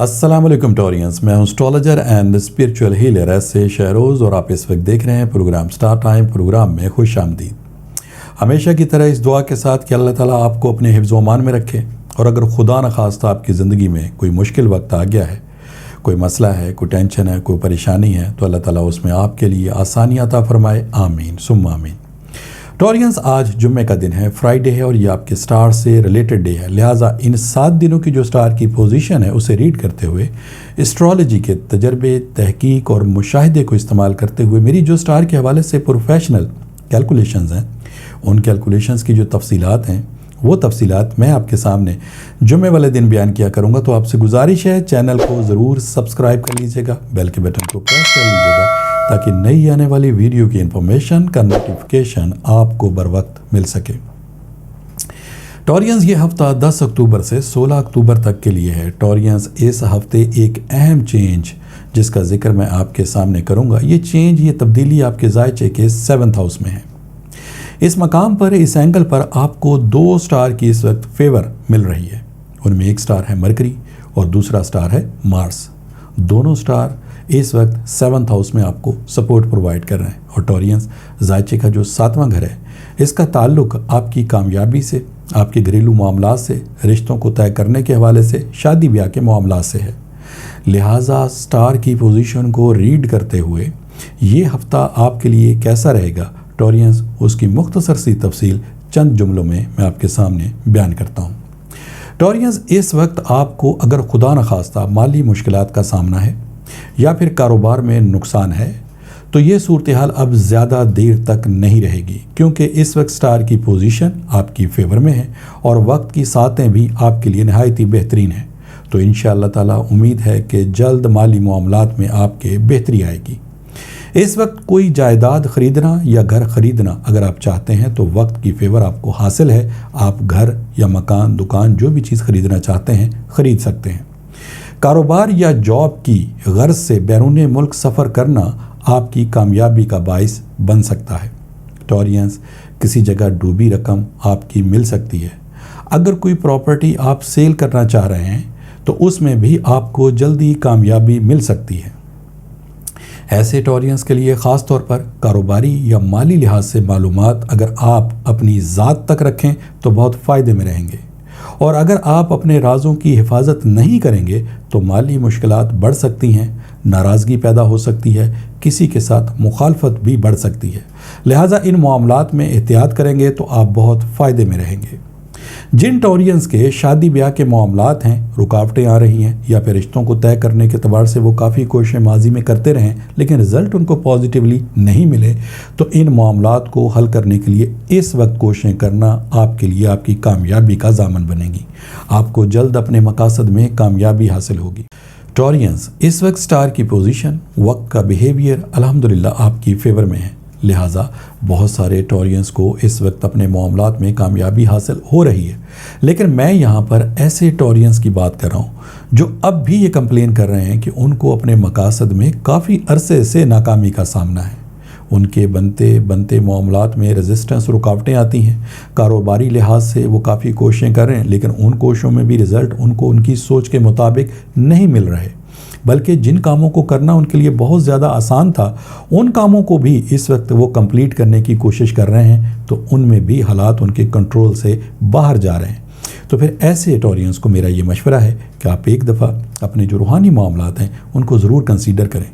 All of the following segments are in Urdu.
السلام علیکم ٹورینز، میں ہوں اسٹرالوجر اینڈ اسپریچول ہیلر ایسے شہروز، اور آپ اس وقت دیکھ رہے ہیں پروگرام سٹار ٹائم۔ پروگرام میں خوش آمدید۔ ہمیشہ کی طرح اس دعا کے ساتھ کہ اللہ تعالیٰ آپ کو اپنے حفظ و امان میں رکھے، اور اگر خدا نخواستہ آپ کی زندگی میں کوئی مشکل وقت آ گیا ہے، کوئی مسئلہ ہے، کوئی ٹینشن ہے، کوئی پریشانی ہے، تو اللہ تعالیٰ اس میں آپ کے لیے آسانی عطا فرمائے، آمین ثم آمین۔ ٹورینز، آج جمعے کا دن ہے، فرائیڈے ہے، اور یہ آپ کے سٹار سے ریلیٹڈ ڈے ہے، لہٰذا ان 7 دنوں کی جو سٹار کی پوزیشن ہے اسے ریڈ کرتے ہوئے، اسٹرالوجی کے تجربے، تحقیق اور مشاہدے کو استعمال کرتے ہوئے میری جو سٹار کے حوالے سے پروفیشنل کیلکولیشنز ہیں، ان کیلکولیشنز کی جو تفصیلات ہیں، وہ تفصیلات میں آپ کے سامنے جمعے والے دن بیان کیا کروں گا۔ تو آپ سے گزارش ہے، چینل کو ضرور سبسکرائب کر لیجیے گا، بیل کے بٹن کو پریس کر لیجیے گا، تاکہ نئی آنے والی ویڈیو کی انفارمیشن کا نوٹیفیکیشن آپ کو بر وقت مل سکے۔ ٹورینز، یہ ہفتہ 10 اکتوبر سے 16 اکتوبر تک کے لیے ہے۔ ٹورینز، اس ہفتے ایک اہم چینج جس کا ذکر میں آپ کے سامنے کروں گا، یہ تبدیلی آپ کے ذائچے کے 7th ہاؤس میں ہے۔ اس مقام پر، اس اینگل پر آپ کو 2 سٹار کی اس وقت فیور مل رہی ہے۔ ان میں ایک سٹار ہے مرکری اور دوسرا سٹار ہے مارس۔ دونوں سٹار اس وقت 7th ہاؤس میں آپ کو سپورٹ پرووائڈ کر رہے ہیں، اور ٹورینز، ذائچے کا جو 7واں گھر ہے، اس کا تعلق آپ کی کامیابی سے، آپ کے گھریلو معاملات سے، رشتوں کو طے کرنے کے حوالے سے، شادی بیاہ کے معاملات سے ہے۔ لہٰذا سٹار کی پوزیشن کو ریڈ کرتے ہوئے یہ ہفتہ آپ کے لیے کیسا رہے گا، ٹورینز، اس کی مختصر سی تفصیل چند جملوں میں آپ کے سامنے بیان کرتا ہوں۔ ٹورینز، اس وقت آپ کو اگر خدا نخواستہ مالی مشکلات کا سامنا ہے یا پھر کاروبار میں نقصان ہے، تو یہ صورتحال اب زیادہ دیر تک نہیں رہے گی، کیونکہ اس وقت سٹار کی پوزیشن آپ کی فیور میں ہے اور وقت کی ساعتیں بھی آپ کے لیے نہایت ہی بہترین ہیں۔ تو انشاءاللہ تعالیٰ امید ہے کہ جلد مالی معاملات میں آپ کے بہتری آئے گی۔ اس وقت کوئی جائیداد خریدنا یا گھر خریدنا اگر آپ چاہتے ہیں تو وقت کی فیور آپ کو حاصل ہے۔ آپ گھر یا مکان، دکان، جو بھی چیز خریدنا چاہتے ہیں خرید سکتے ہیں۔ کاروبار یا جاب کی غرض سے بیرون ملک سفر کرنا آپ کی کامیابی کا باعث بن سکتا ہے۔ ٹورینز، کسی جگہ ڈوبی رقم آپ کی مل سکتی ہے۔ اگر کوئی پراپرٹی آپ سیل کرنا چاہ رہے ہیں تو اس میں بھی آپ کو جلدی کامیابی مل سکتی ہے۔ ایسے ٹورینز کے لیے خاص طور پر کاروباری یا مالی لحاظ سے معلومات اگر آپ اپنی ذات تک رکھیں تو بہت فائدے میں رہیں گے، اور اگر آپ اپنے رازوں کی حفاظت نہیں کریں گے تو مالی مشکلات بڑھ سکتی ہیں، ناراضگی پیدا ہو سکتی ہے، کسی کے ساتھ مخالفت بھی بڑھ سکتی ہے۔ لہٰذا ان معاملات میں احتیاط کریں گے تو آپ بہت فائدے میں رہیں گے۔ جن ٹورینز کے شادی بیاہ کے معاملات ہیں، رکاوٹیں آ رہی ہیں، یا پھر رشتوں کو طے کرنے کے اعتبار سے وہ کافی کوششیں ماضی میں کرتے رہیں لیکن رزلٹ ان کو پازیٹیولی نہیں ملے، تو ان معاملات کو حل کرنے کے لیے اس وقت کوششیں کرنا آپ کے لیے آپ کی کامیابی کا ضامن بنے گی۔ آپ کو جلد اپنے مقاصد میں کامیابی حاصل ہوگی۔ ٹورینز، اس وقت سٹار کی پوزیشن، وقت کا بیہیویئر الحمدللہ آپ کی فیور میں ہے، لہٰذا بہت سارے ٹورینز کو اس وقت اپنے معاملات میں کامیابی حاصل ہو رہی ہے۔ لیکن میں یہاں پر ایسے ٹورینز کی بات کر رہا ہوں جو اب بھی یہ کمپلین کر رہے ہیں کہ ان کو اپنے مقاصد میں کافی عرصے سے ناکامی کا سامنا ہے۔ ان کے بنتے معاملات میں ریزسٹنس، رکاوٹیں آتی ہیں۔ کاروباری لحاظ سے وہ کافی کوششیں کر رہے ہیں لیکن ان کوششوں میں بھی رزلٹ ان کو ان کی سوچ کے مطابق نہیں مل رہے، بلکہ جن کاموں کو کرنا ان کے لیے بہت زیادہ آسان تھا، ان کاموں کو بھی اس وقت وہ کمپلیٹ کرنے کی کوشش کر رہے ہیں تو ان میں بھی حالات ان کے کنٹرول سے باہر جا رہے ہیں۔ تو پھر ایسے ٹورینز کو میرا یہ مشورہ ہے کہ آپ ایک دفعہ اپنے جو روحانی معاملات ہیں ان کو ضرور کنسیڈر کریں۔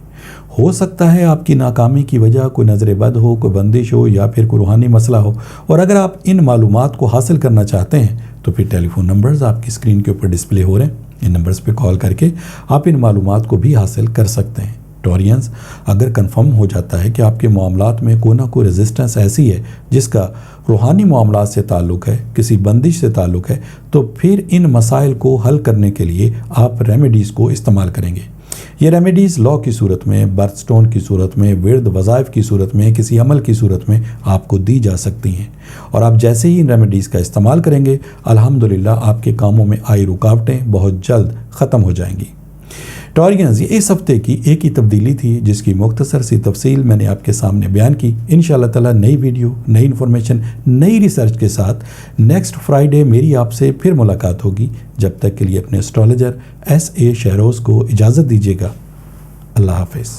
ہو سکتا ہے آپ کی ناکامی کی وجہ کوئی نظر بد ہو، کوئی بندش ہو، یا پھر کوئی روحانی مسئلہ ہو، اور اگر آپ ان معلومات کو حاصل کرنا چاہتے ہیں تو پھر ٹیلی فون نمبرز آپ کی اسکرین کے اوپر ڈسپلے ہو رہے ہیں، ان نمبرز پہ کال کر کے آپ ان معلومات کو بھی حاصل کر سکتے ہیں۔ ٹورینز، اگر کنفرم ہو جاتا ہے کہ آپ کے معاملات میں کوئی نہ کوئی ریزسٹنس ایسی ہے جس کا روحانی معاملات سے تعلق ہے، کسی بندش سے تعلق ہے، تو پھر ان مسائل کو حل کرنے کے لیے آپ ریمیڈیز کو استعمال کریں گے۔ یہ ریمیڈیز لا کی صورت میں، برتھ سٹون کی صورت میں، ورد وظائف کی صورت میں، کسی عمل کی صورت میں آپ کو دی جا سکتی ہیں، اور آپ جیسے ہی ان ریمیڈیز کا استعمال کریں گے الحمدللہ آپ کے کاموں میں آئی رکاوٹیں بہت جلد ختم ہو جائیں گی۔ ٹورینز یہ اس ہفتے کی ایک ہی تبدیلی تھی جس کی مختصر سی تفصیل میں نے آپ کے سامنے بیان کی. انشاءاللہ تعالی نئی ویڈیو، نئی انفارمیشن، نئی ریسرچ کے ساتھ نیکسٹ فرائیڈے میری آپ سے پھر ملاقات ہوگی. جب تک کے لیے اپنے اسٹرالوجر ایس اے شہروز کو اجازت دیجیے گا. اللہ حافظ.